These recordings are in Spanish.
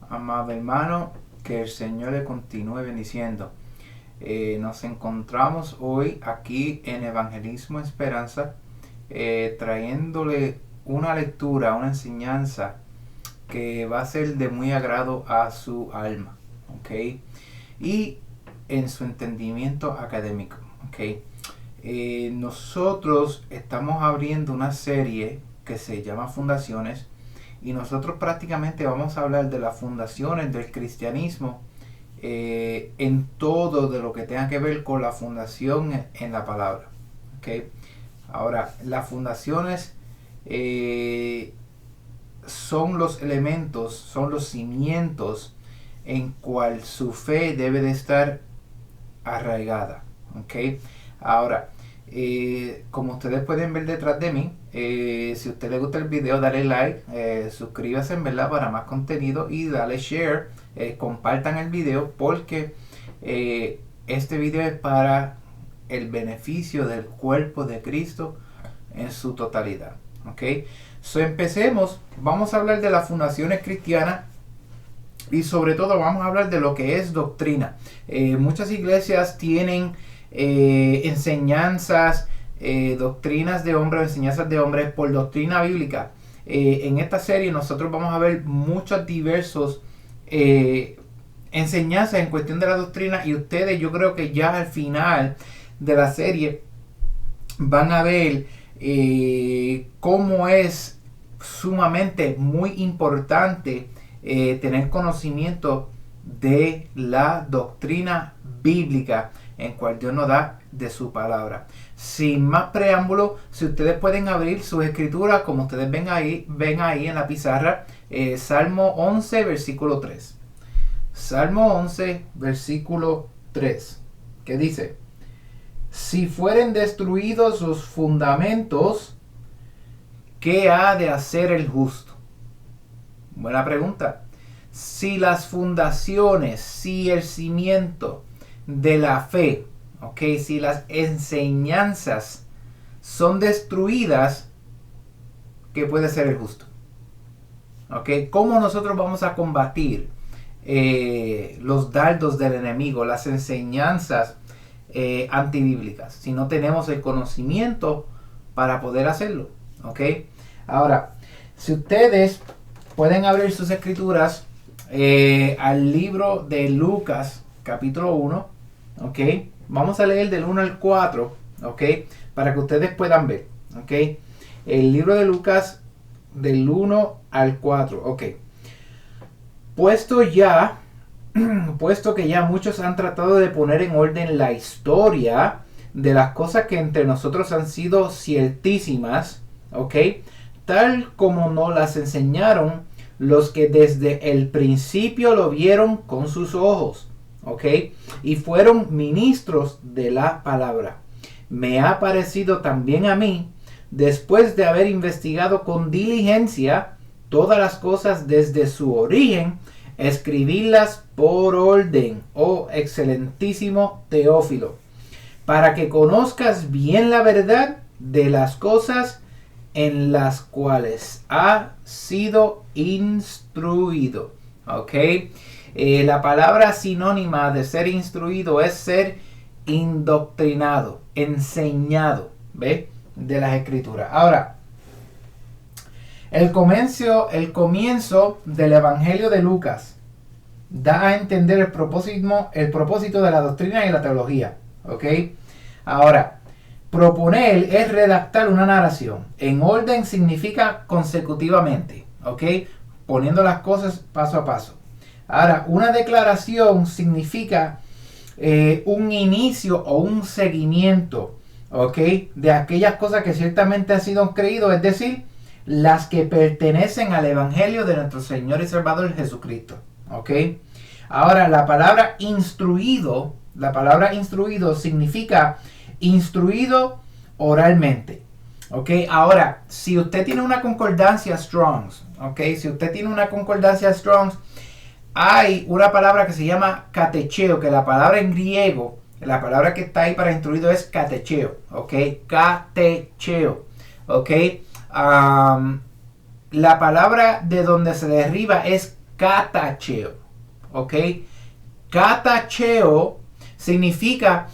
Amado hermano, que el Señor le continúe bendiciendo. Nos encontramos hoy aquí en Evangelismo Esperanza, trayéndole una lectura, una enseñanza que va a ser de muy agrado a su alma, ¿ok? Y en su entendimiento académico, ¿ok? Nosotros estamos abriendo una serie que se llama Fundaciones, y nosotros prácticamente vamos a hablar de las fundaciones del cristianismo, en todo de lo que tenga que ver con la fundación en la palabra, ¿okay? Ahora, las fundaciones son los elementos, son los cimientos en cual su fe debe de estar arraigada, ¿ok? Ahora, como ustedes pueden ver detrás de mí, si a usted le gusta el video, dale like, suscríbase, en verdad, para más contenido, y dale share, compartan el video, porque este video es para el beneficio del cuerpo de Cristo en su totalidad, ¿ok? So, empecemos. Vamos a hablar de las fundaciones cristianas y sobre todo vamos a hablar de lo que es doctrina. Muchas iglesias tienen enseñanzas, doctrinas de hombres, enseñanzas de hombres por doctrina bíblica. En esta serie nosotros vamos a ver muchos diversos enseñanzas en cuestión de la doctrina, y ustedes, yo creo que ya al final de la serie van a ver cómo es sumamente muy importante tener conocimiento de la doctrina bíblica en cual Dios nos da de su palabra. Sin más preámbulo, si ustedes pueden abrir sus escrituras, como ustedes ven ahí en la pizarra, Salmo 11, versículo 3. Salmo 11, versículo 3, que dice: si fueren destruidos sus fundamentos, ¿qué ha de hacer el justo? Buena pregunta. Si las fundaciones, si el cimiento de la fe, ¿ok? Si las enseñanzas son destruidas, ¿qué puede ser el justo? ¿Ok? ¿Cómo nosotros vamos a combatir los dardos del enemigo, las enseñanzas antibíblicas, si no tenemos el conocimiento para poder hacerlo? ¿Ok? Ahora, si ustedes pueden abrir sus escrituras al libro de Lucas, capítulo 1, ¿ok? Vamos a leer del 1 al 4, ¿ok? Para que ustedes puedan ver, ¿ok? El libro de Lucas del 1 al 4, ¿ok? Puesto que ya muchos han tratado de poner en orden la historia de las cosas que entre nosotros han sido ciertísimas, ¿ok? Tal como nos las enseñaron los que desde el principio lo vieron con sus ojos, ¿ok? Y fueron ministros de la palabra. Me ha parecido también a mí, después de haber investigado con diligencia todas las cosas desde su origen, escribirlas por orden, oh excelentísimo Teófilo, para que conozcas bien la verdad de las cosas en las cuales ha sido instruido. ¿Ok? La palabra sinónima de ser instruido es ser indoctrinado, enseñado, ¿ve? De las escrituras. Ahora, el comienzo del Evangelio de Lucas da a entender el propósito de la doctrina y la teología. ¿Ok? Ahora, proponer es redactar una narración. En orden significa consecutivamente, ¿ok? Poniendo las cosas paso a paso. Ahora, una declaración significa un inicio o un seguimiento, ¿ok? De aquellas cosas que ciertamente han sido creído, es decir, las que pertenecen al Evangelio de nuestro Señor y Salvador Jesucristo, ¿ok? Ahora, la palabra instruido significa instruido oralmente, ¿ok? Ahora, si usted tiene una concordancia Strong's, ¿ok? Si usted tiene una concordancia Strong's, hay una palabra que se llama catecheo, que la palabra en griego, la palabra que está ahí para instruido es catecheo, ¿ok? Catecheo, ¿ok? La palabra de donde se deriva es catacheo. ¿Ok? Catacheo significa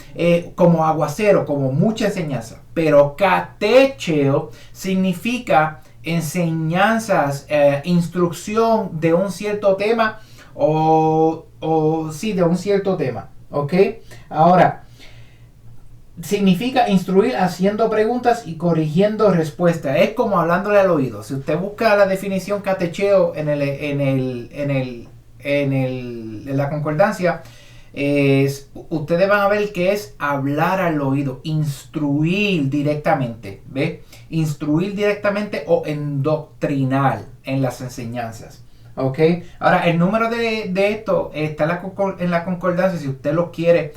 como aguacero, como mucha enseñanza. Pero catecheo significa enseñanzas, instrucción de un cierto tema o sí, de un cierto tema. ¿Ok? Ahora, significa instruir haciendo preguntas y corrigiendo respuestas. Es como hablándole al oído. Si usted busca la definición catecheo en la concordancia, ustedes van a ver que es hablar al oído, instruir directamente, ¿ve? Instruir directamente o endoctrinar en las enseñanzas. ¿Ok? Ahora, el número de esto está en la concordancia. Si usted lo quiere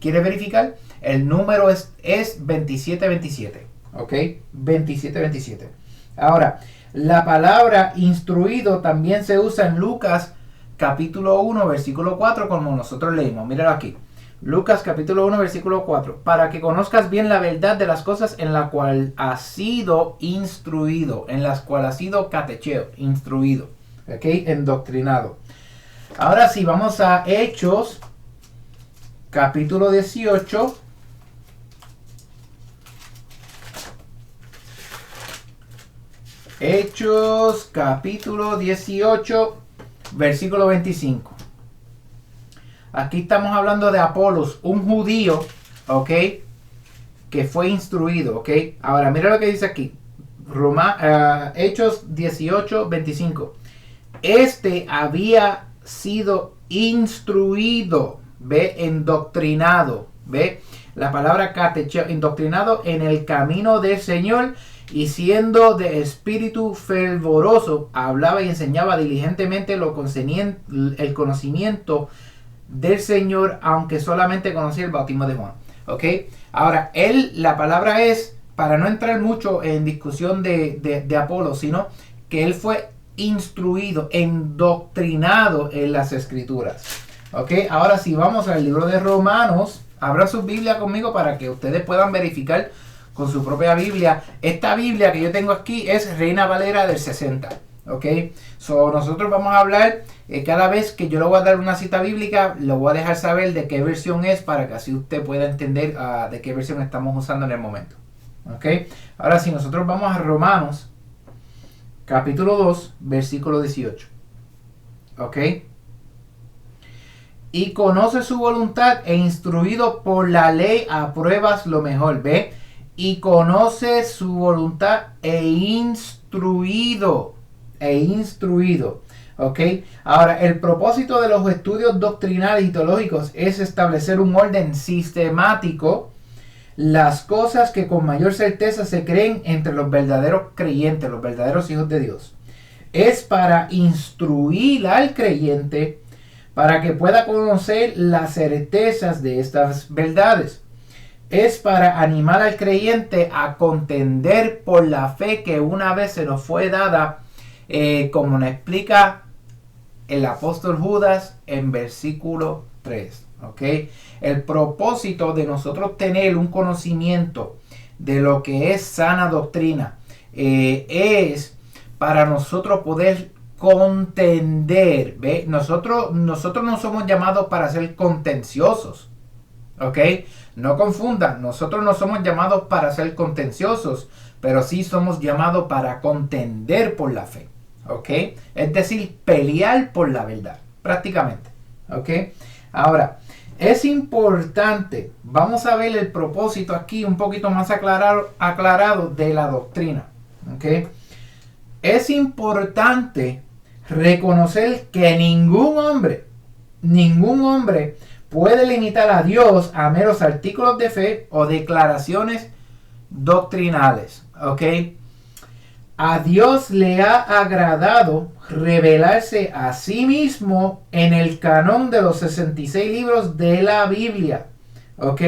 verificar, el número es 2727. ¿Ok? 2727. Ahora, la palabra instruido también se usa en Lucas capítulo 1, versículo 4, como nosotros leímos. Míralo aquí. Lucas capítulo 1, versículo 4. Para que conozcas bien la verdad de las cosas en la cual has sido instruido, en las cuales has sido catecheo, instruido, ¿ok? Endoctrinado. Ahora sí, vamos a Hechos capítulo 18. Hechos capítulo 18, versículo 25. Aquí estamos hablando de Apolos, un judío, ¿ok? Que fue instruido, ¿ok? Ahora, mira lo que dice aquí. Hechos 18, 25. Este había sido instruido, ¿ve? Endoctrinado, ¿ve? La palabra catecheo, indoctrinado en el camino del Señor, y siendo de espíritu fervoroso, hablaba y enseñaba diligentemente el conocimiento del Señor, aunque solamente conocía el bautismo de Juan. ¿Ok? Ahora, la palabra es, para no entrar mucho en discusión de Apolo, sino que él fue instruido, endoctrinado en las escrituras. ¿Ok? Ahora sí, vamos al libro de Romanos. Abran su Biblia conmigo para que ustedes puedan verificar con su propia Biblia. Esta Biblia que yo tengo aquí es Reina Valera del 60. ¿Ok? Nosotros vamos a hablar, cada vez que yo le voy a dar una cita bíblica, le voy a dejar saber de qué versión es, para que así usted pueda entender de qué versión estamos usando en el momento. ¿Ok? Ahora sí, nosotros vamos a Romanos capítulo 2, versículo 18. ¿Ok? Y conoce su voluntad, e instruido por la ley apruebas lo mejor. ¿Ve? Y conoce su voluntad e instruido. ¿Ok? Ahora, el propósito de los estudios doctrinales y teológicos es establecer un orden sistemático, las cosas que con mayor certeza se creen entre los verdaderos creyentes, los verdaderos hijos de Dios. Es para instruir al creyente para que pueda conocer las certezas de estas verdades. Es para animar al creyente a contender por la fe que una vez se nos fue dada, como nos explica el apóstol Judas en versículo 3. ¿Okay? El propósito de nosotros tener un conocimiento de lo que es sana doctrina es para nosotros poder contender. ¿Ve? Nosotros no somos llamados para ser contenciosos. ¿Ok? No confundan, nosotros no somos llamados para ser contenciosos, pero sí somos llamados para contender por la fe. ¿Ok? Es decir, pelear por la verdad, prácticamente. ¿Ok? Ahora, es importante, vamos a ver el propósito aquí un poquito más aclarado de la doctrina. ¿Ok? Es importante reconocer que ningún hombre puede limitar a Dios a meros artículos de fe o declaraciones doctrinales. ¿Ok? A Dios le ha agradado revelarse a sí mismo en el canon de los 66 libros de la Biblia. ¿Ok?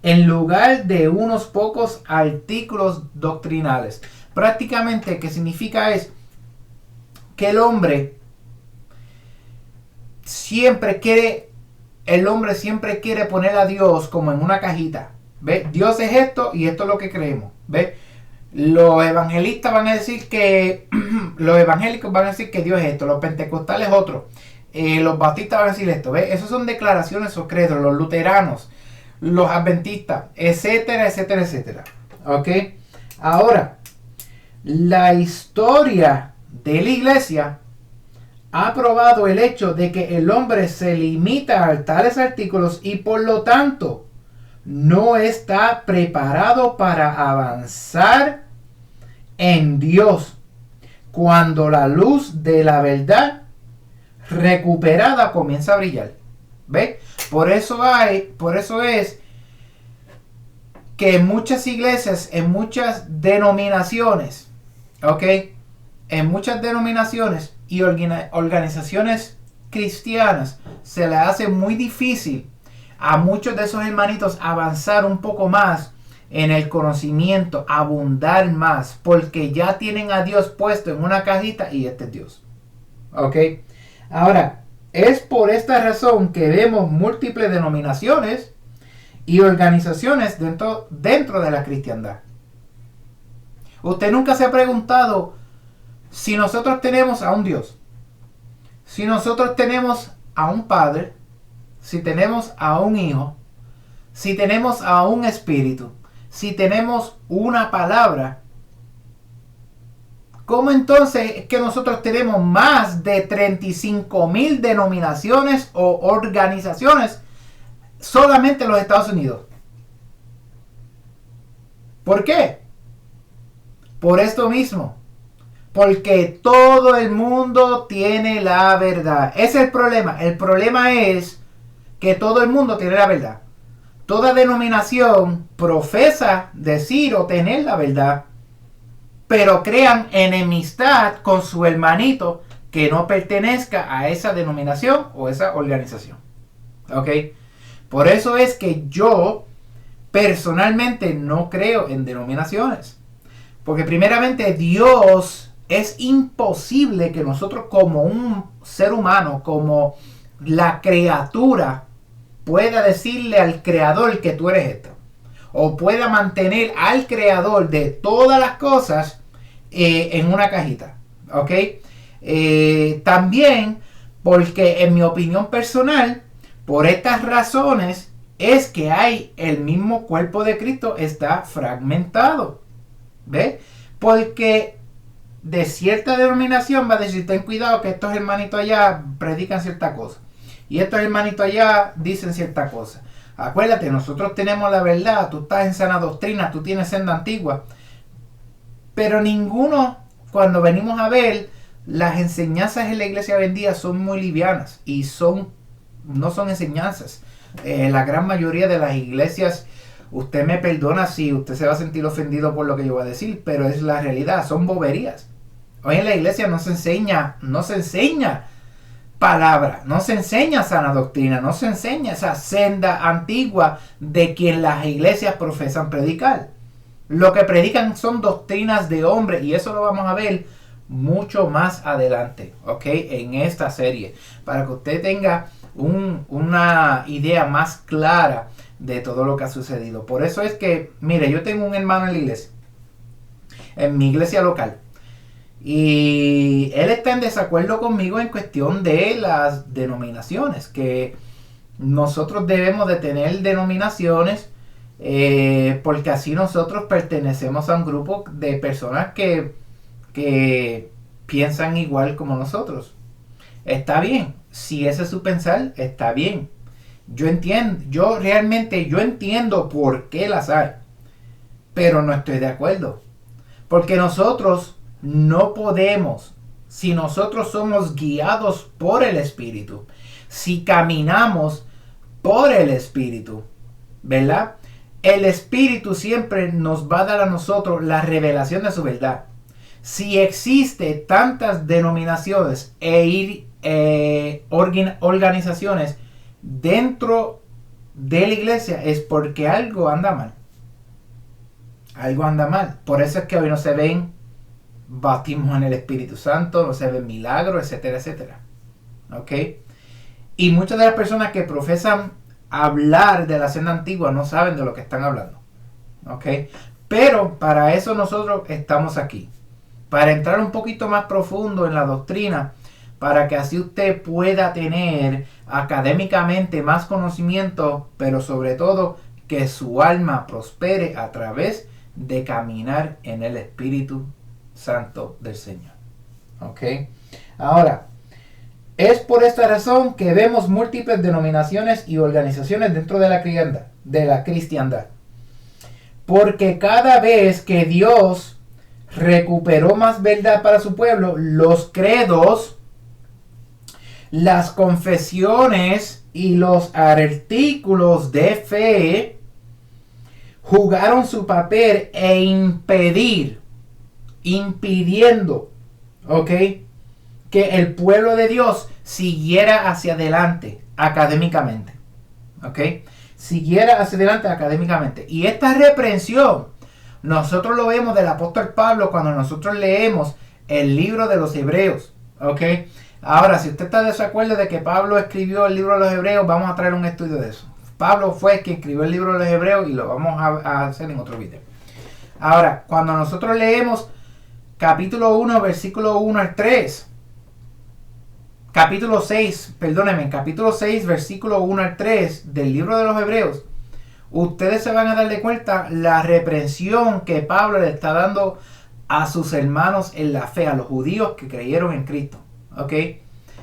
En lugar de unos pocos artículos doctrinales. Prácticamente, ¿qué significa? Es que el hombre siempre quiere poner a Dios como en una cajita. ¿Ve? Dios es esto y esto es lo que creemos. ¿Ve? Los evangelistas van a decir que los evangélicos van a decir que Dios es esto, los pentecostales otro, los bautistas van a decir esto, ¿ves? Esas son declaraciones o credos, los luteranos, los adventistas, etcétera, etcétera, etcétera. ¿Ok? Ahora, la historia de la iglesia ha probado el hecho de que el hombre se limita a tales artículos y por lo tanto no está preparado para avanzar en Dios cuando la luz de la verdad recuperada comienza a brillar. ¿Ves? Por eso es que en muchas iglesias, en muchas denominaciones, ¿ok? En muchas denominaciones y organizaciones cristianas se le hace muy difícil a muchos de esos hermanitos avanzar un poco más en el conocimiento, abundar más, porque ya tienen a Dios puesto en una cajita y este es Dios. ¿Ok? Ahora, es por esta razón que vemos múltiples denominaciones y organizaciones dentro de la cristiandad. Usted nunca se ha preguntado si nosotros tenemos a un Dios, si nosotros tenemos a un Padre, si tenemos a un Hijo, si tenemos a un Espíritu, si tenemos una palabra, ¿cómo entonces es que nosotros tenemos más de 35,000 denominaciones o organizaciones solamente en los Estados Unidos? ¿Por qué? Por esto mismo. Porque todo el mundo tiene la verdad. Ese es el problema. El problema es que todo el mundo tiene la verdad. Toda denominación profesa decir o tener la verdad, pero crean enemistad con su hermanito que no pertenezca a esa denominación o esa organización. ¿Ok? Por eso es que yo personalmente no creo en denominaciones. Porque primeramente Dios, es imposible que nosotros como un ser humano, como la criatura, pueda decirle al creador que tú eres esto. O pueda mantener al creador de todas las cosas en una cajita. ¿Ok? También porque en mi opinión personal, por estas razones, es que hay el mismo cuerpo de Cristo está fragmentado. ¿Ves? Porque de cierta denominación va a decir, ten cuidado que estos hermanitos allá predican cierta cosa. Y estos hermanitos allá dicen cierta cosa. Acuérdate, nosotros tenemos la verdad, tú estás en sana doctrina, tú tienes senda antigua. Pero ninguno, cuando venimos a ver, las enseñanzas en la iglesia hoy en día son muy livianas y no son enseñanzas. La gran mayoría de las iglesias, usted me perdona si usted se va a sentir ofendido por lo que yo voy a decir, pero es la realidad, son boberías. Hoy en la iglesia no se enseña palabra, no se enseña sana doctrina, no se enseña esa senda antigua de quien las iglesias profesan predicar. Lo que predican son doctrinas de hombre y eso lo vamos a ver mucho más adelante, ¿ok? En esta serie, para que usted tenga una idea más clara de todo lo que ha sucedido. Por eso es que, mire, yo tengo un hermano en la iglesia, en mi iglesia local, y él está en desacuerdo conmigo en cuestión de las denominaciones, que nosotros debemos de tener denominaciones porque así nosotros pertenecemos a un grupo de personas que piensan igual como nosotros. Está bien, si ese es su pensar, está bien. Yo entiendo por qué las hay, pero no estoy de acuerdo. Porque nosotros no podemos, si nosotros somos guiados por el Espíritu, si caminamos por el Espíritu, ¿verdad? El Espíritu siempre nos va a dar a nosotros la revelación de su verdad. Si existe tantas denominaciones organizaciones dentro de la iglesia, es porque algo anda mal. Algo anda mal. Por eso es que hoy no se ven bautismos en el Espíritu Santo, no se ven milagros, etcétera, etcétera. ¿Ok? Y muchas de las personas que profesan hablar de la senda antigua no saben de lo que están hablando. ¿Ok? Pero para eso nosotros estamos aquí. Para entrar un poquito más profundo en la doctrina, para que así usted pueda tener académicamente más conocimiento, pero sobre todo que su alma prospere a través de caminar en el Espíritu Santo del Señor. ¿Ok? Ahora, es por esta razón que vemos múltiples denominaciones y organizaciones dentro de la cristiandad. Porque cada vez que Dios recuperó más verdad para su pueblo, los credos, las confesiones y los artículos de fe jugaron su papel impidiendo, ¿ok?, que el pueblo de Dios siguiera hacia adelante académicamente, ¿ok? Siguiera hacia adelante académicamente. Y esta reprensión, nosotros lo vemos del apóstol Pablo cuando nosotros leemos el libro de los Hebreos, ¿ok? Ahora, si usted está de desacuerdo de que Pablo escribió el libro de los Hebreos, vamos a traer un estudio de eso. Pablo fue el que escribió el libro de los Hebreos y lo vamos a hacer en otro video. Ahora, cuando nosotros leemos capítulo 1, versículo 1 al 3, capítulo 6, versículo 1 al 3 del libro de los Hebreos, ustedes se van a dar de cuenta la reprensión que Pablo le está dando a sus hermanos en la fe, a los judíos que creyeron en Cristo, ¿ok?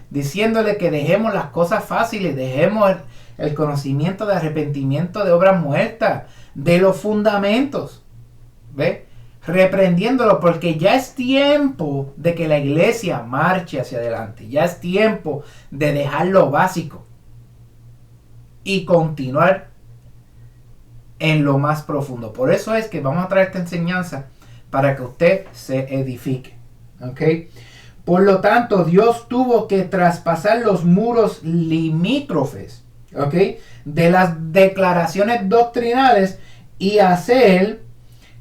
Diciéndole que dejemos las cosas fáciles, dejemos el conocimiento de arrepentimiento de obras muertas, de los fundamentos, ¿ve? Reprendiéndolo porque ya es tiempo de que la iglesia marche hacia adelante. Ya es tiempo de dejar lo básico y continuar en lo más profundo. Por eso es que vamos a traer esta enseñanza para que usted se edifique. ¿Ok? Por lo tanto, Dios tuvo que traspasar los muros limítrofes, ¿ok?, de las declaraciones doctrinales y hacer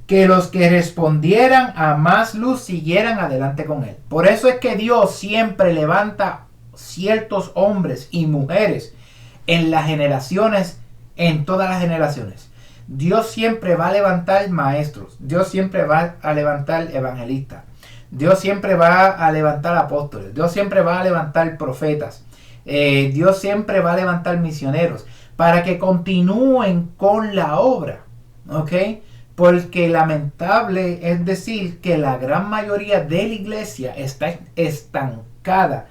que los que respondieran a más luz siguieran adelante con él. Por eso es que Dios siempre levanta ciertos hombres y mujeres en las generaciones, en todas las generaciones. Dios siempre va a levantar maestros, Dios siempre va a levantar evangelistas, Dios siempre va a levantar apóstoles, Dios siempre va a levantar profetas, Dios siempre va a levantar misioneros para que continúen con la obra, ¿ok? Porque lamentable es decir que la gran mayoría de la iglesia está estancada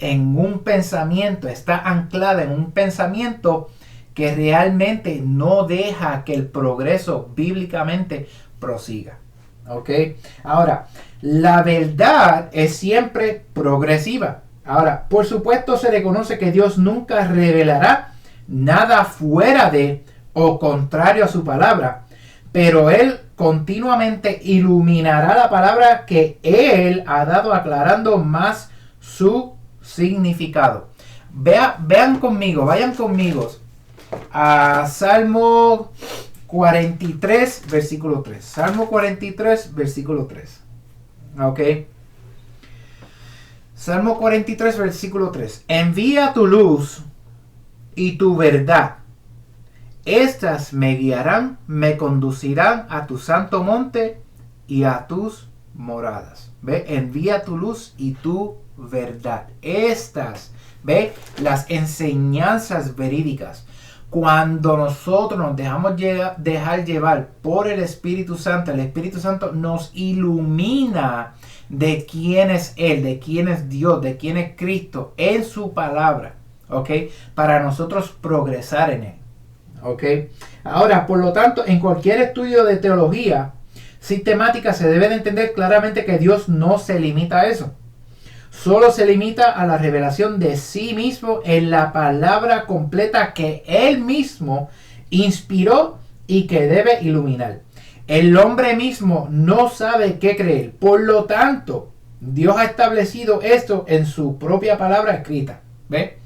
en un pensamiento, está anclada en un pensamiento que realmente no deja que el progreso bíblicamente prosiga. ¿Ok? Ahora, la verdad es siempre progresiva. Ahora, por supuesto se reconoce que Dios nunca revelará nada fuera de o contrario a su palabra, pero Él continuamente iluminará la palabra que Él ha dado aclarando más su significado. Vayan conmigo a Salmo 43, versículo 3. Salmo 43, versículo 3. Ok. Salmo 43, versículo 3. Envía tu luz y tu verdad. Estas me guiarán, me conducirán a tu santo monte y a tus moradas. ¿Ve? Envía tu luz y tu verdad. Estas, ¿ve? Las enseñanzas verídicas. Cuando nosotros nos dejamos dejar llevar por el Espíritu Santo nos ilumina de quién es Él, de quién es Dios, de quién es Cristo en su palabra, ¿ok? Para nosotros progresar en Él, ¿ok? Ahora, por lo tanto, en cualquier estudio de teología sistemática se debe de entender claramente que Dios no se limita a eso. Solo se limita a la revelación de sí mismo en la palabra completa que Él mismo inspiró y que debe iluminar. El hombre mismo no sabe qué creer. Por lo tanto, Dios ha establecido esto en su propia palabra escrita. ¿Ve?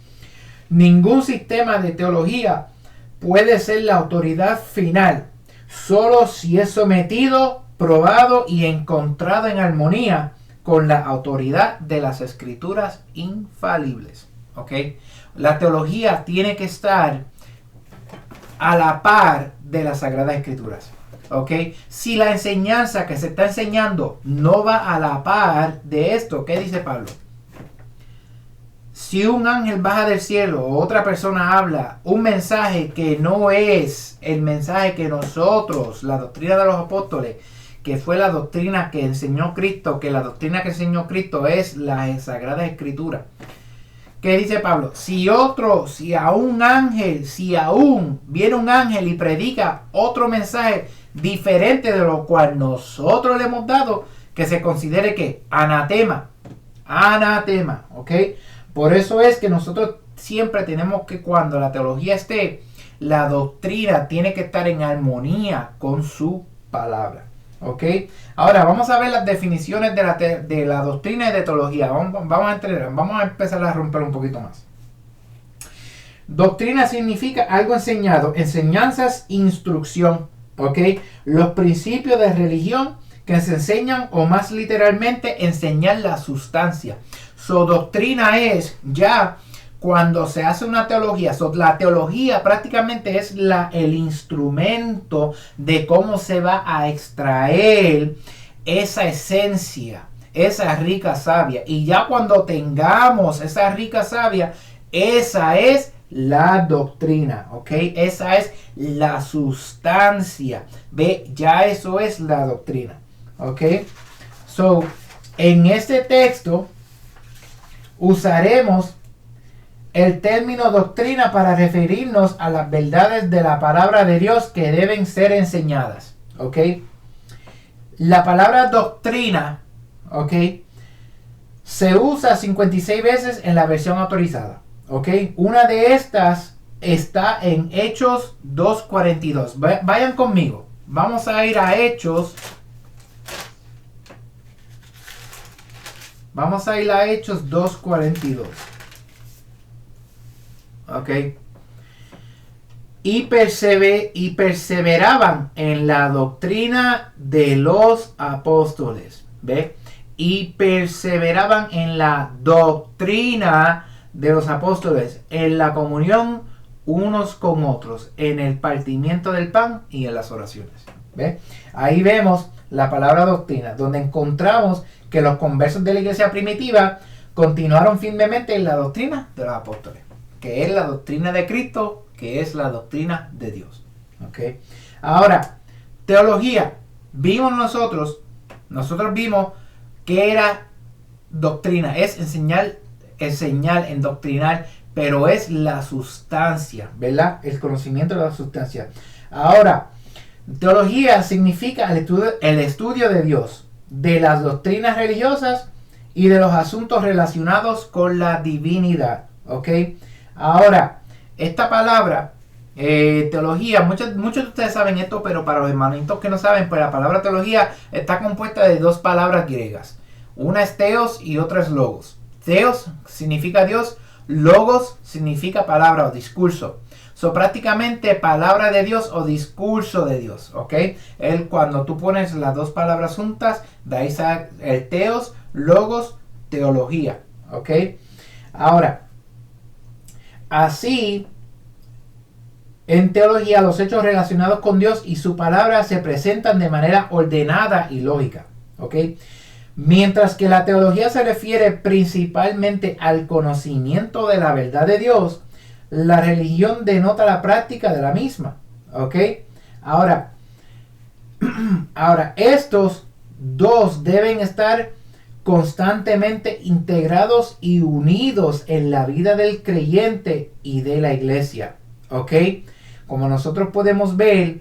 Ningún sistema de teología puede ser la autoridad final. Solo si es sometido, probado y encontrado en armonía con la autoridad de las escrituras infalibles. ¿Ok? La teología tiene que estar a la par de las sagradas escrituras. ¿ok? Si la enseñanza que se está enseñando no va a la par de esto, ¿qué dice Pablo? Si un ángel baja del cielo o otra persona habla un mensaje que no es el mensaje que nosotros, la doctrina de los apóstoles, que fue la doctrina que enseñó Cristo, que la doctrina que enseñó Cristo es la Sagrada Escritura. ¿Qué dice Pablo? Si aún viene un ángel y predica otro mensaje diferente de lo cual nosotros le hemos dado, que se considere que anatema, ¿ok? Por eso es que nosotros siempre tenemos que, cuando la teología esté, la doctrina tiene que estar en armonía con su palabra. ¿Ok? Ahora vamos a ver las definiciones de la doctrina y de teología. Vamos a empezar a romper un poquito más. Doctrina significa algo enseñado. Enseñanzas, instrucción. ¿Ok? Los principios de religión que se enseñan, o más literalmente, enseñar la sustancia. So, doctrina es ya cuando se hace una teología. So, la teología prácticamente es el instrumento de cómo se va a extraer esa esencia, esa rica savia. Y ya cuando tengamos esa rica savia, esa es la doctrina, ¿ok? Esa es la sustancia. Ve, ya eso es la doctrina, ¿ok? So, en este texto usaremos el término doctrina para referirnos a las verdades de la palabra de Dios que deben ser enseñadas, ¿ok? La palabra doctrina, ¿ok?, se usa 56 veces en la versión autorizada, ¿ok? Una de estas está en Hechos 2:42. Vayan conmigo. Vamos a ir a Hechos. Vamos a ir a Hechos 2:42. Ok. Y perseveraban en la doctrina de los apóstoles. ¿Ve? Y perseveraban en la doctrina de los apóstoles, en la comunión unos con otros, en el partimiento del pan y en las oraciones. ¿Ve? Ahí vemos la palabra doctrina, donde encontramos que los conversos de la iglesia primitiva continuaron firmemente en la doctrina de los apóstoles, que es la doctrina de Cristo, que es la doctrina de Dios. ¿Okay? Ahora, teología. Nosotros vimos que era doctrina, es enseñar, endoctrinar, pero es la sustancia, ¿verdad? El conocimiento de la sustancia. Ahora, teología significa el estudio de Dios, de las doctrinas religiosas y de los asuntos relacionados con la divinidad. ¿Ok? Ahora, esta palabra, teología, muchos de ustedes saben esto, pero para los hermanitos que no saben, pues la palabra teología está compuesta de dos palabras griegas. Una es theos y otra es logos. Theos significa Dios, logos significa palabra o discurso. So, prácticamente palabra de Dios o discurso de Dios, ¿ok? Cuando tú pones las dos palabras juntas, de ahí sale el theos, logos, teología, ¿ok? Ahora, así, en teología, los hechos relacionados con Dios y su palabra se presentan de manera ordenada y lógica, ¿ok? Mientras que la teología se refiere principalmente al conocimiento de la verdad de Dios, la religión denota la práctica de la misma, ¿ok? Ahora, estos dos deben estar constantemente integrados y unidos en la vida del creyente y de la iglesia, ¿ok? Como nosotros podemos ver,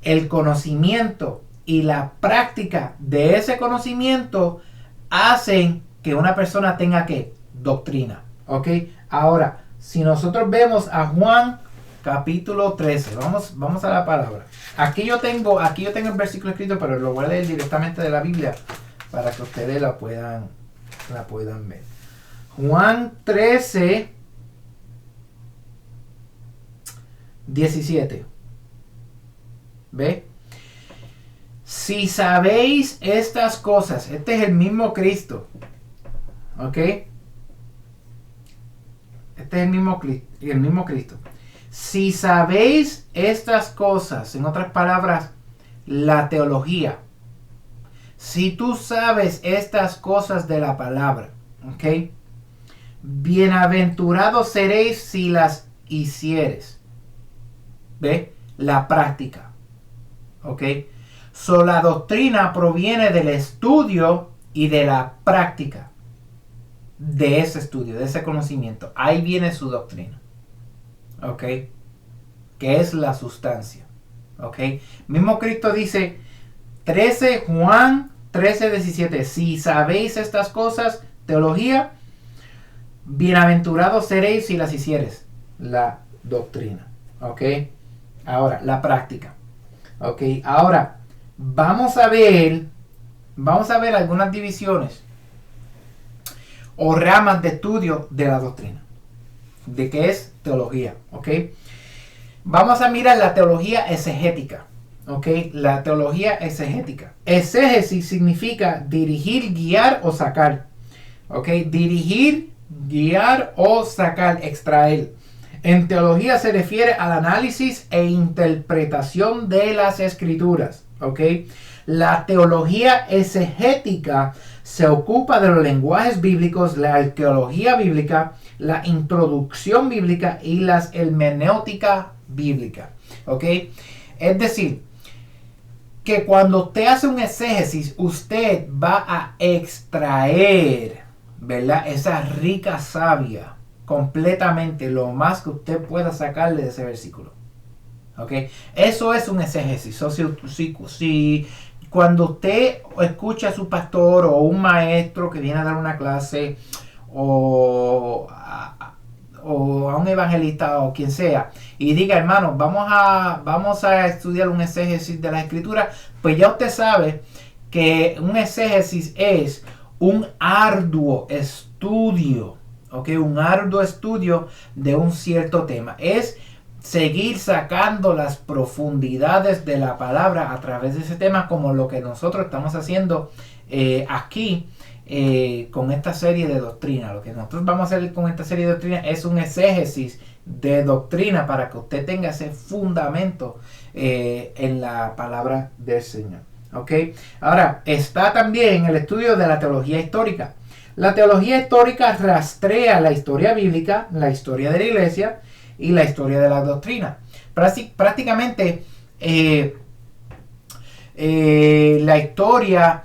el conocimiento y la práctica de ese conocimiento hacen que una persona tenga que doctrina, ¿ok? Ahora, si nosotros vemos a Juan capítulo 13, vamos a la palabra. Aquí yo tengo el versículo escrito, pero lo voy a leer directamente de la Biblia para que ustedes la puedan ver. Juan 13, 17. ¿Ve? Si sabéis estas cosas, este es el mismo Cristo, ¿ok? Este es el mismo Cristo. Si sabéis estas cosas, en otras palabras, la teología. Si tú sabes estas cosas de la palabra, ¿ok? Bienaventurados seréis si las hicieres. ¿Ve? La práctica. ¿Ok? So, la doctrina proviene del estudio y de la práctica. De ese estudio, de ese conocimiento. Ahí viene su doctrina. ¿Ok? Que es la sustancia. ¿Ok? Mismo Cristo dice, Juan 13:17. Si sabéis estas cosas, teología, bienaventurados seréis si las hicieres. La doctrina. ¿Ok? Ahora, la práctica. ¿Ok? Ahora, vamos a ver algunas divisiones o ramas de estudio de la doctrina. ¿De qué es teología? ¿Ok? Vamos a mirar la teología exegética. ¿Ok? La teología exegética. Exégesis significa dirigir, guiar o sacar. ¿Ok? Dirigir, guiar o sacar, extraer. En teología se refiere al análisis e interpretación de las escrituras. ¿Ok? La teología exegética se ocupa de los lenguajes bíblicos, la arqueología bíblica, la introducción bíblica y la hermenéutica bíblica. ¿Ok? Es decir, que cuando usted hace un exégesis, usted va a extraer, ¿verdad?, esa rica savia completamente, lo más que usted pueda sacarle de ese versículo. ¿Ok? Eso es un exégesis. Si cuando usted escucha a su pastor o un maestro que viene a dar una clase o a un evangelista o quien sea y diga, hermano, vamos a estudiar un exégesis de la escritura, pues ya usted sabe que un exégesis es un arduo estudio, ¿ok? Un arduo estudio de un cierto tema. Es seguir sacando las profundidades de la palabra a través de ese tema, como lo que nosotros estamos haciendo aquí con esta serie de doctrina. Lo que nosotros vamos a hacer con esta serie de doctrina es un exégesis de doctrina para que usted tenga ese fundamento en la palabra del Señor. ¿Ok? Ahora, está también el estudio de la teología histórica. La teología histórica rastrea la historia bíblica, la historia de la iglesia y la historia de la doctrina. Prácticamente la historia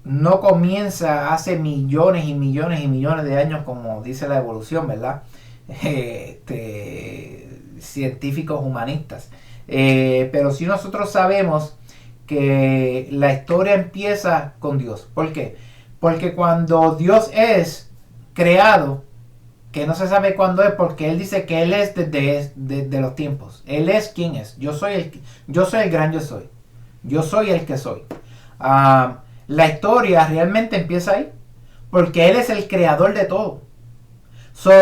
no comienza hace millones y millones y millones de años, como dice la evolución, ¿verdad? Científicos humanistas. Pero si nosotros sabemos que la historia empieza con Dios. ¿Por qué? Porque cuando Dios es creado, que no se sabe cuándo es, porque Él dice que Él es desde los tiempos. Él es quien es. Yo soy el gran yo soy. Yo soy el que soy. La historia realmente empieza ahí, porque Él es el creador de todo.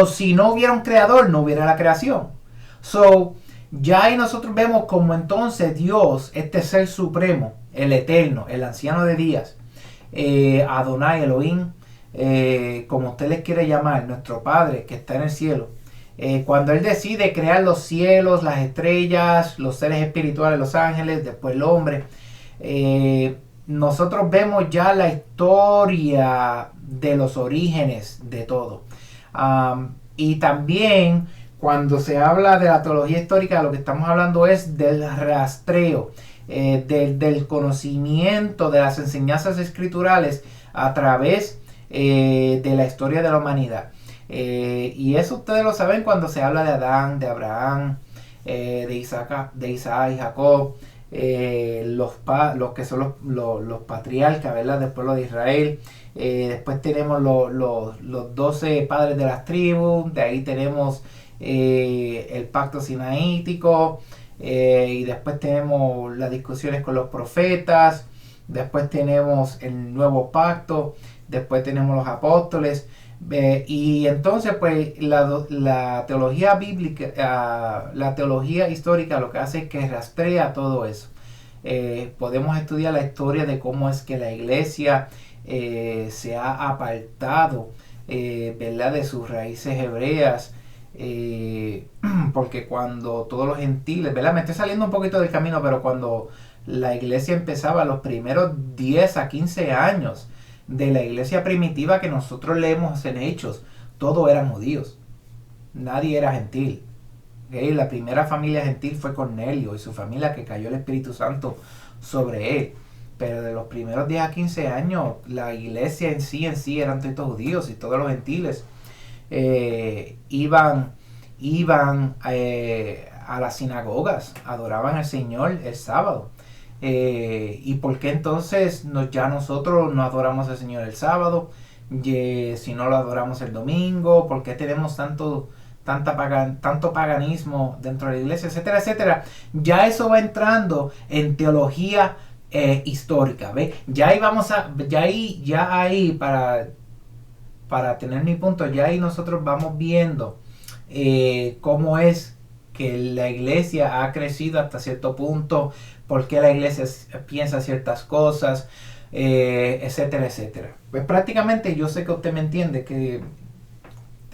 Si no hubiera un creador, no hubiera la creación. Ya ahí nosotros vemos como entonces Dios, este ser supremo, el eterno, el anciano de días, Adonai, Elohim, como usted les quiere llamar, nuestro Padre que está en el cielo, cuando Él decide crear los cielos, las estrellas, los seres espirituales, los ángeles, después el hombre, nosotros vemos ya la historia de los orígenes de todo. Y también cuando se habla de la teología histórica, lo que estamos hablando es del rastreo, del conocimiento de las enseñanzas escriturales a través de la historia de la humanidad. Y eso ustedes lo saben cuando se habla de Adán, de Abraham, de Isaac y Jacob, los que son los patriarcas, ¿verdad?, del pueblo de Israel. Después tenemos los 12 padres de las tribus. De ahí tenemos el pacto sinaítico. Y después tenemos las discusiones con los profetas. Después tenemos el nuevo pacto. Después tenemos los apóstoles. Y entonces pues la teología bíblica, la teología histórica lo que hace es que rastrea todo eso. Podemos estudiar la historia de cómo es que la iglesia se ha apartado, ¿verdad?, de sus raíces hebreas, porque cuando todos los gentiles, ¿verdad?, me estoy saliendo un poquito del camino, pero cuando la iglesia empezaba los primeros 10 a 15 años de la iglesia primitiva que nosotros leemos en Hechos. Todos eran judíos. Nadie era gentil. ¿Okay? La primera familia gentil fue Cornelio y su familia, que cayó el Espíritu Santo sobre él. Pero de los primeros 10 a 15 años, la iglesia en sí eran todos judíos, y todos los gentiles iban a las sinagogas, adoraban al Señor el sábado. ¿Y por qué entonces ya nosotros no adoramos al Señor el sábado? Si no lo adoramos el domingo, ¿por qué tenemos tanto paganismo dentro de la iglesia, etcétera, etcétera? Ya eso va entrando en teología histórica, ¿ve? Ya ahí para tener mi punto, ya ahí nosotros vamos viendo cómo es que la iglesia ha crecido hasta cierto punto, por qué la iglesia piensa ciertas cosas, etcétera, etcétera. Pues prácticamente yo sé que usted me entiende, que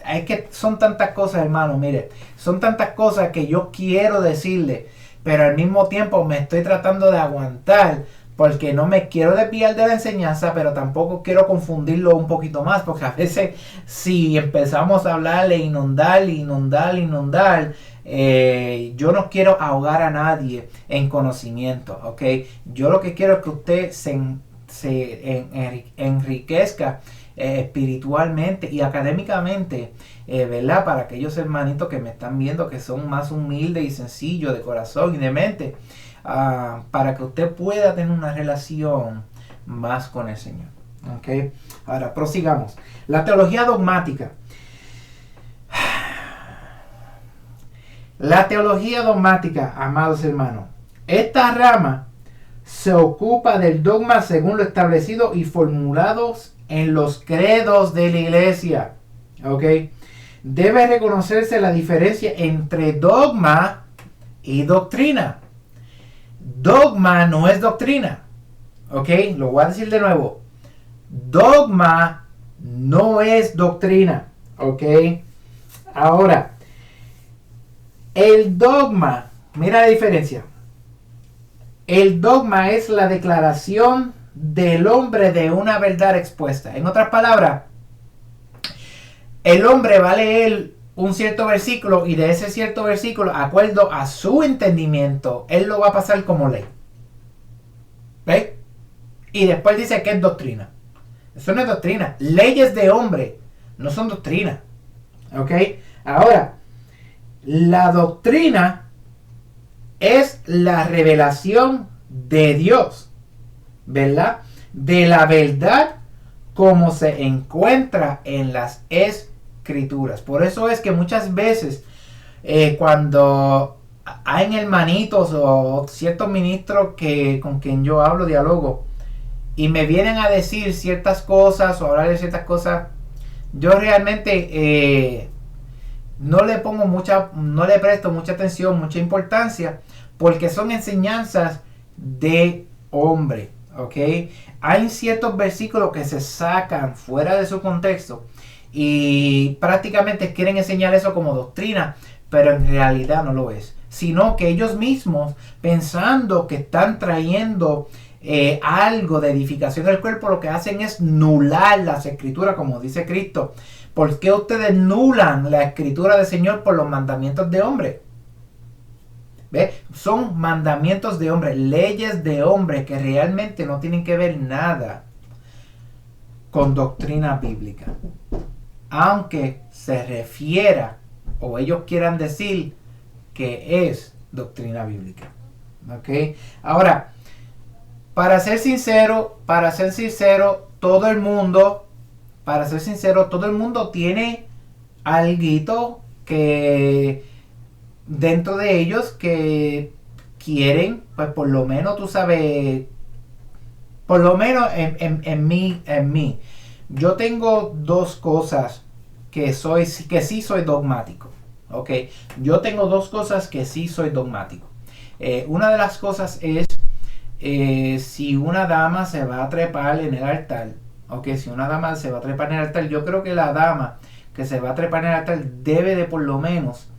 es que son tantas cosas, hermano, mire, son tantas cosas que yo quiero decirle, pero al mismo tiempo me estoy tratando de aguantar, porque no me quiero desviar de la enseñanza, pero tampoco quiero confundirlo un poquito más, porque a veces si empezamos a hablarle, inundar, yo no quiero ahogar a nadie en conocimiento, ¿ok? Yo lo que quiero es que usted se enriquezca espiritualmente y académicamente, ¿verdad? Para aquellos hermanitos que me están viendo, que son más humildes y sencillos de corazón y de mente, para que usted pueda tener una relación más con el Señor. ¿Okay? Ahora, prosigamos. La teología dogmática. La teología dogmática, amados hermanos, esta rama se ocupa del dogma según lo establecido y formulados en los credos de la iglesia. ¿Ok? Debe reconocerse la diferencia entre dogma y doctrina. Dogma no es doctrina. ¿Ok? Lo voy a decir de nuevo. Dogma no es doctrina. ¿Ok? Ahora, el dogma, mira la diferencia. El dogma es la declaración del hombre de una verdad expuesta. En otras palabras, el hombre va a leer un cierto versículo y de ese cierto versículo, de acuerdo a su entendimiento, él lo va a pasar como ley. ¿Ves? Y después dice que es doctrina. Eso no es doctrina. Leyes de hombre no son doctrina. ¿Ok? Ahora, la doctrina es la revelación de Dios, ¿verdad? De la verdad como se encuentra en las escrituras. Por eso es que muchas veces cuando hay hermanitos o ciertos ministros con quien yo hablo, dialogo, y me vienen a decir ciertas cosas o hablar de ciertas cosas, yo realmente no le presto mucha atención, mucha importancia, porque son enseñanzas de hombre, ¿ok? Hay ciertos versículos que se sacan fuera de su contexto y prácticamente quieren enseñar eso como doctrina, pero en realidad no lo es, sino que ellos mismos, pensando que están trayendo algo de edificación del cuerpo, lo que hacen es nular las escrituras, como dice Cristo. ¿Por qué ustedes nulan la escritura del Señor por los mandamientos de hombre? ¿Ve? Son mandamientos de hombre, leyes de hombre que realmente no tienen que ver nada con doctrina bíblica. Aunque se refiera o ellos quieran decir que es doctrina bíblica. ¿Ok? Ahora, para ser sincero, todo el mundo tiene alguito que dentro de ellos que quieren, pues por lo menos tú sabes, por lo menos en mí, yo tengo dos cosas que sí soy dogmático, ¿ok? Yo tengo dos cosas que sí soy dogmático. Una de las cosas es si una dama se va a trepar en el altar, ¿ok? Si una dama se va a trepar en el altar, yo creo que la dama que se va a trepar en el altar debe de por lo menos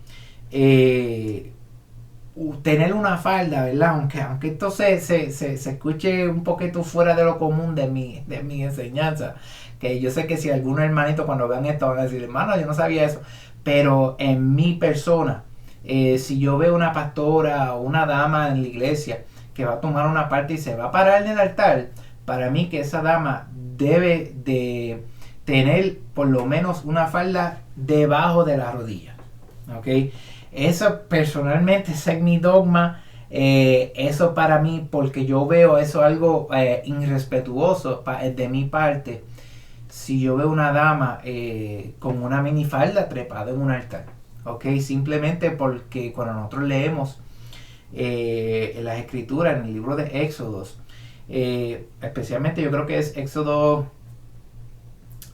tener una falda, ¿verdad? Aunque esto se escuche un poquito fuera de lo común de mi enseñanza, que yo sé que si algunos hermanitos cuando vean esto van a decir, hermano, yo no sabía eso, pero en mi persona, si yo veo una pastora o una dama en la iglesia que va a tomar una parte y se va a parar en el altar, para mí que esa dama debe de tener por lo menos una falda debajo de la rodilla, ¿ok? Eso personalmente es mi dogma. Eso para mí, porque yo veo eso algo irrespetuoso de mi parte. Si yo veo una dama con una minifalda trepada en un altar, ¿ok? Simplemente porque cuando nosotros leemos en las escrituras, en el libro de Éxodos, especialmente yo creo que es Éxodo,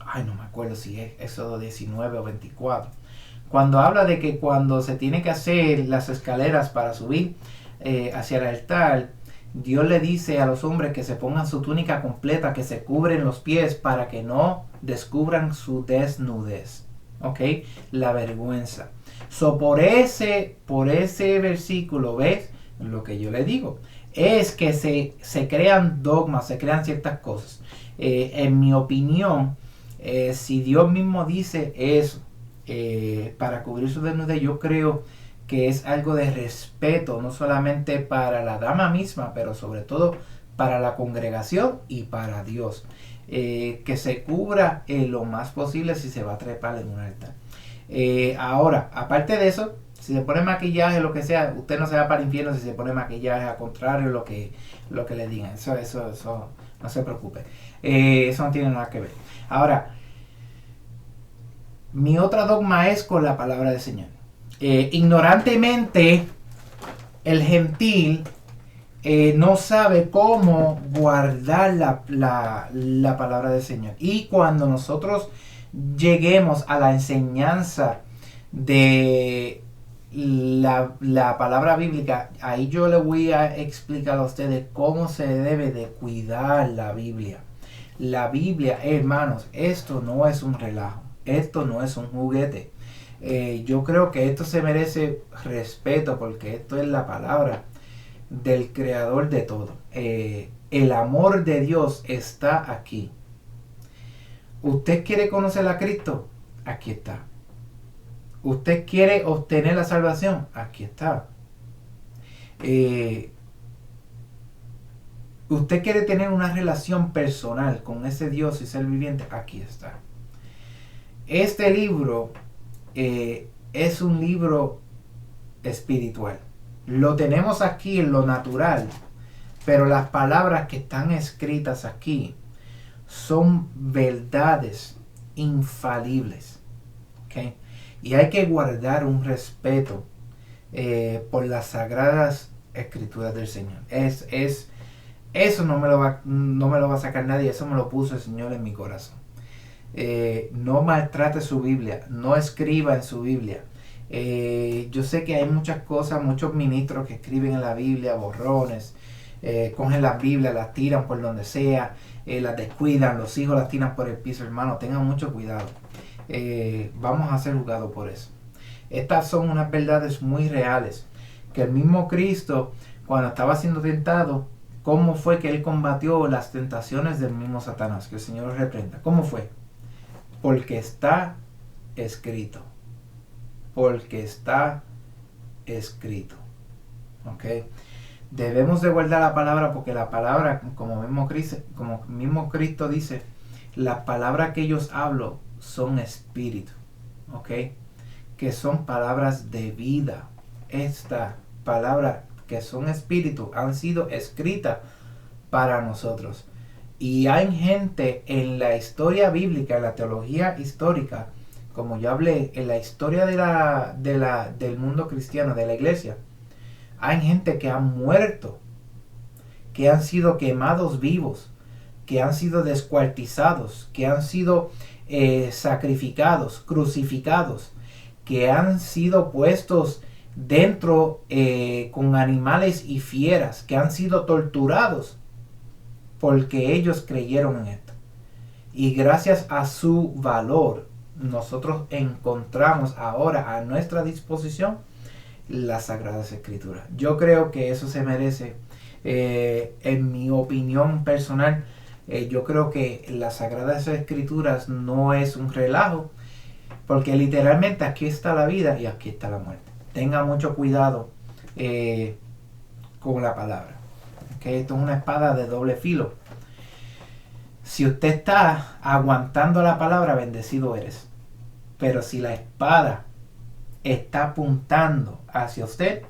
ay, no me acuerdo si es Éxodo 19 o 24, cuando habla de que cuando se tiene que hacer las escaleras para subir hacia el altar, Dios le dice a los hombres que se pongan su túnica completa, que se cubren los pies para que no descubran su desnudez, ¿ok? La vergüenza. So, por ese versículo, ¿ves? Lo que yo le digo es que se crean dogmas, se crean ciertas cosas. En mi opinión, si Dios mismo dice eso, para cubrir su desnudez, yo creo que es algo de respeto, no solamente para la dama misma, pero sobre todo para la congregación y para Dios. Que se cubra lo más posible si se va a trepar en un altar. Ahora, aparte de eso, si se pone maquillaje, lo que sea, usted no se va para el infierno si se pone maquillaje, al contrario lo que le digan. Eso no se preocupe. Eso no tiene nada que ver. Ahora, mi otra dogma es con la palabra del Señor. Ignorantemente, el gentil no sabe cómo guardar la palabra del Señor. Y cuando nosotros lleguemos a la enseñanza de la palabra bíblica, ahí yo le voy a explicar a ustedes cómo se debe de cuidar la Biblia. La Biblia, hermanos, esto no es un relajo, esto no es un juguete. Yo creo que esto se merece respeto porque esto es la palabra del creador de todo. El amor de Dios está aquí. ¿Usted quiere conocer a Cristo? Aquí está. ¿Usted quiere obtener la salvación? Aquí está. ¿Usted quiere tener una relación personal con ese Dios y ser viviente? Aquí está. Este libro es un libro espiritual. Lo tenemos aquí en lo natural, pero las palabras que están escritas aquí son verdades infalibles. ¿Okay? Y hay que guardar un respeto por las sagradas escrituras del Señor. Eso no me lo va a sacar nadie, eso me lo puso el Señor en mi corazón. No maltrate su Biblia, no escriba en su Biblia. Yo sé que hay muchas cosas, muchos ministros que escriben en la Biblia, borrones, cogen la Biblia, las tiran por donde sea, las descuidan, los hijos las tiran por el piso. Hermano, tengan mucho cuidado. Vamos a ser juzgados por eso. Estas son unas verdades muy reales, que el mismo Cristo, cuando estaba siendo tentado, ¿cómo fue que él combatió las tentaciones del mismo Satanás? Que el Señor lo reprenda. ¿Cómo fue? Porque está escrito. Porque está escrito. ¿Ok? Debemos de guardar la palabra porque la palabra, como mismo Cristo dice, las palabras que ellos hablo son espíritu. ¿Ok? Que son palabras de vida. Esta palabra que son espíritu han sido escritas para nosotros. Y hay gente en la historia bíblica, en la teología histórica, como yo hablé, en la historia del mundo cristiano, de la iglesia, hay gente que ha muerto, que han sido quemados vivos, que han sido descuartizados, que han sido sacrificados, crucificados, que han sido puestos dentro con animales y fieras, que han sido torturados porque ellos creyeron en esto. Y gracias a su valor, nosotros encontramos ahora a nuestra disposición las Sagradas Escrituras. Yo creo que eso se merece, en mi opinión personal, yo creo que las Sagradas Escrituras no es un relajo, porque literalmente aquí está la vida y aquí está la muerte. Tenga mucho cuidado con la palabra. ¿Okay? Esto es una espada de doble filo. Si usted está aguantando la palabra, bendecido eres. Pero si la espada está apuntando hacia usted,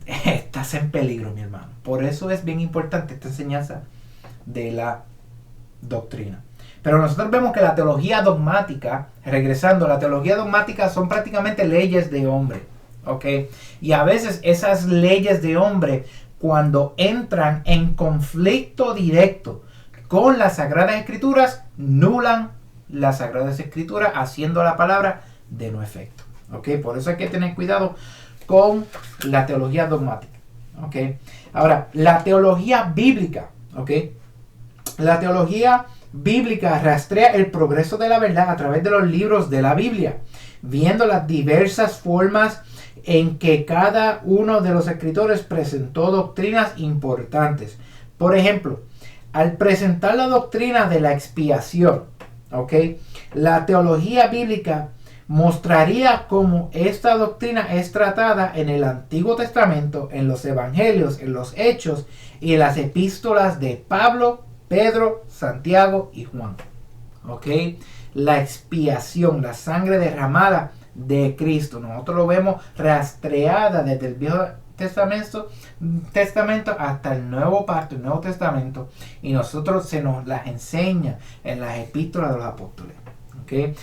estás en peligro, mi hermano. Por eso es bien importante esta enseñanza de la doctrina. Pero nosotros vemos que la teología dogmática, regresando, la teología dogmática son prácticamente leyes de hombre, ¿ok? Y a veces esas leyes de hombre, cuando entran en conflicto directo con las Sagradas Escrituras, nulan las Sagradas Escrituras, haciendo la palabra de no efecto, ¿ok? Por eso hay que tener cuidado con la teología dogmática, ¿ok? Ahora, la teología bíblica, ¿ok? La teología bíblica rastrea el progreso de la verdad a través de los libros de la Biblia, viendo las diversas formas en que cada uno de los escritores presentó doctrinas importantes. Por ejemplo, al presentar la doctrina de la expiación, ¿ok? La teología bíblica mostraría cómo esta doctrina es tratada en el Antiguo Testamento, en los Evangelios, en los Hechos y en las epístolas de Pablo, Pedro, Santiago y Juan. ¿Ok? La expiación, la sangre derramada de Cristo. Nosotros lo vemos rastreada desde el Viejo Testamento hasta el Nuevo Pacto, el Nuevo Testamento. Y nosotros se nos las enseña en las epístolas de los apóstoles. ¿Ok?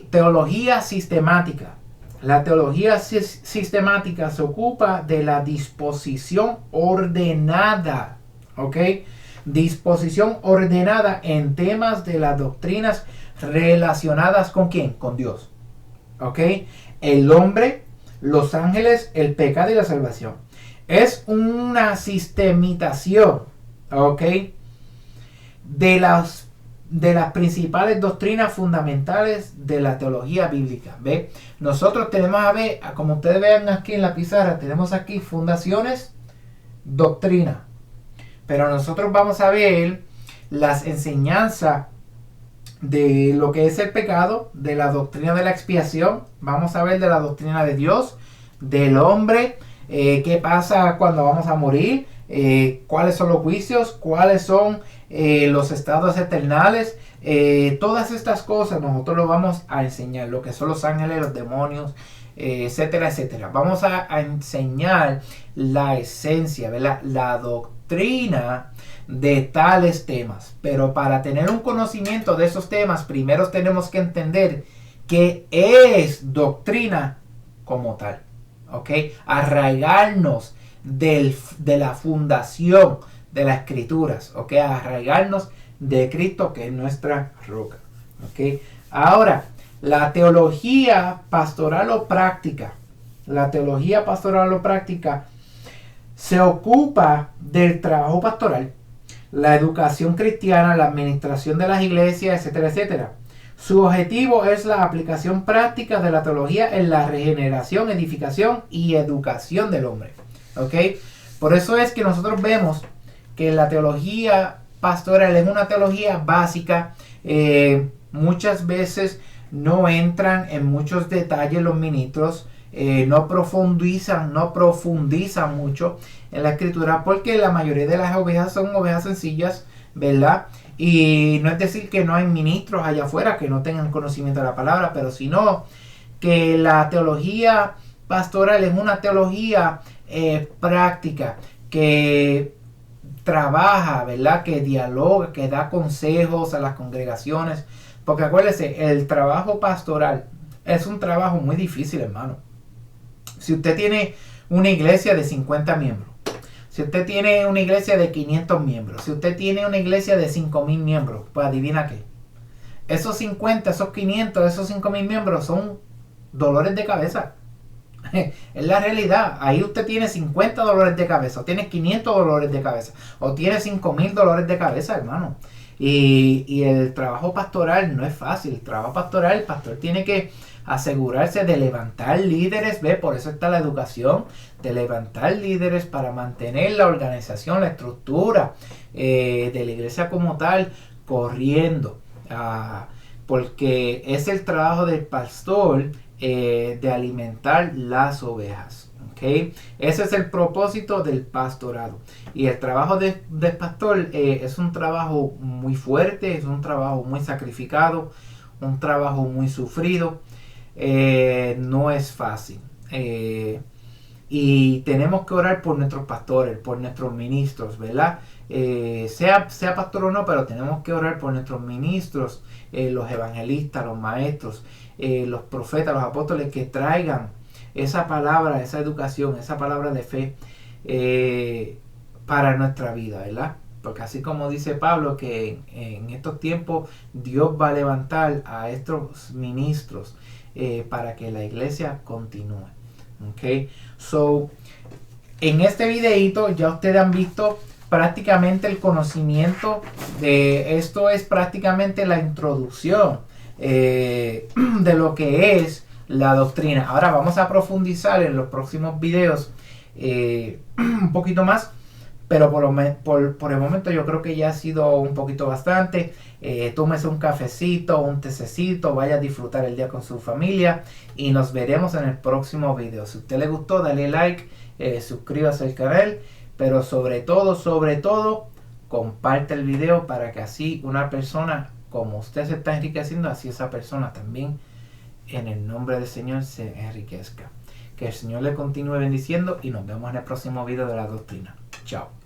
Teología sistemática. La teología sistemática se ocupa de la disposición ordenada. ¿Ok? Disposición ordenada en temas de las doctrinas relacionadas con ¿quién? Con Dios. ¿Ok? El hombre, los ángeles, el pecado y la salvación. Es una sistematización, ¿ok? De las principales doctrinas fundamentales de la teología bíblica. ¿Ve? Nosotros tenemos a ver, como ustedes vean aquí en la pizarra, tenemos aquí fundaciones, doctrina. Pero nosotros vamos a ver las enseñanzas de lo que es el pecado, de la doctrina de la expiación. Vamos a ver de la doctrina de Dios, del hombre, qué pasa cuando vamos a morir, cuáles son los juicios, cuáles son los estados eternales. Todas estas cosas nosotros lo vamos a enseñar, lo que son los ángeles, los demonios, etcétera, etcétera. Vamos a enseñar la esencia, ¿verdad? La doctrina de tales temas. Pero para tener un conocimiento de esos temas, primero tenemos que entender qué es doctrina como tal. ¿Ok? Arraigarnos de la fundación de las escrituras. ¿Ok? Arraigarnos de Cristo, que es nuestra roca. ¿Ok? Ahora, la teología pastoral o práctica. La teología pastoral o práctica se ocupa del trabajo pastoral, la educación cristiana, la administración de las iglesias, etcétera, etcétera. Su objetivo es la aplicación práctica de la teología en la regeneración, edificación y educación del hombre. ¿Ok? Por eso es que nosotros vemos que la teología pastoral es una teología básica. Muchas veces no entran en muchos detalles los ministros. No profundizan mucho en la escritura, porque la mayoría de las ovejas son ovejas sencillas, ¿verdad? Y no es decir que no hay ministros allá afuera que no tengan conocimiento de la palabra, pero sino que la teología pastoral es una teología práctica, que trabaja, ¿verdad? Que dialoga, que da consejos a las congregaciones, porque acuérdense, el trabajo pastoral es un trabajo muy difícil, hermano. Si usted tiene una iglesia de 50 miembros, si usted tiene una iglesia de 500 miembros, si usted tiene una iglesia de 5,000 miembros, pues adivina qué. Esos 50, esos 500, esos 5,000 miembros son dolores de cabeza. Es la realidad. Ahí usted tiene 50 dolores de cabeza, o tiene 500 dolores de cabeza, o tiene 5,000 dolores de cabeza, hermano. Y el trabajo pastoral no es fácil. El trabajo pastoral, el pastor tiene que asegurarse de levantar líderes, ¿ve? Por eso está la educación, de levantar líderes para mantener la organización, la estructura de la iglesia como tal corriendo. Porque es el trabajo del pastor de alimentar las ovejas. ¿Okay? Ese es el propósito del pastorado. Y el trabajo del pastor es un trabajo muy fuerte, es un trabajo muy sacrificado, un trabajo muy sufrido. No es fácil. Y tenemos que orar por nuestros pastores, por nuestros ministros, ¿verdad? Sea pastor o no, pero tenemos que orar por nuestros ministros, los evangelistas, los maestros, los profetas, los apóstoles, que traigan esa palabra, esa educación, esa palabra de fe para nuestra vida, ¿verdad? Porque así como dice Pablo, que en estos tiempos Dios va a levantar a estos ministros para que la iglesia continúe. Okay, so en este videito ya ustedes han visto prácticamente el conocimiento de esto. Es prácticamente la introducción de lo que es la doctrina. Ahora vamos a profundizar en los próximos videos un poquito más, pero por el momento yo creo que ya ha sido un poquito bastante. Tómese un cafecito, un tececito, vaya a disfrutar el día con su familia y nos veremos en el próximo video. Si a usted le gustó, dale like, suscríbase al canal, pero sobre todo, comparte el video para que así una persona como usted se está enriqueciendo, así esa persona también en el nombre del Señor se enriquezca. Que el Señor le continúe bendiciendo y nos vemos en el próximo video de la doctrina. Chao.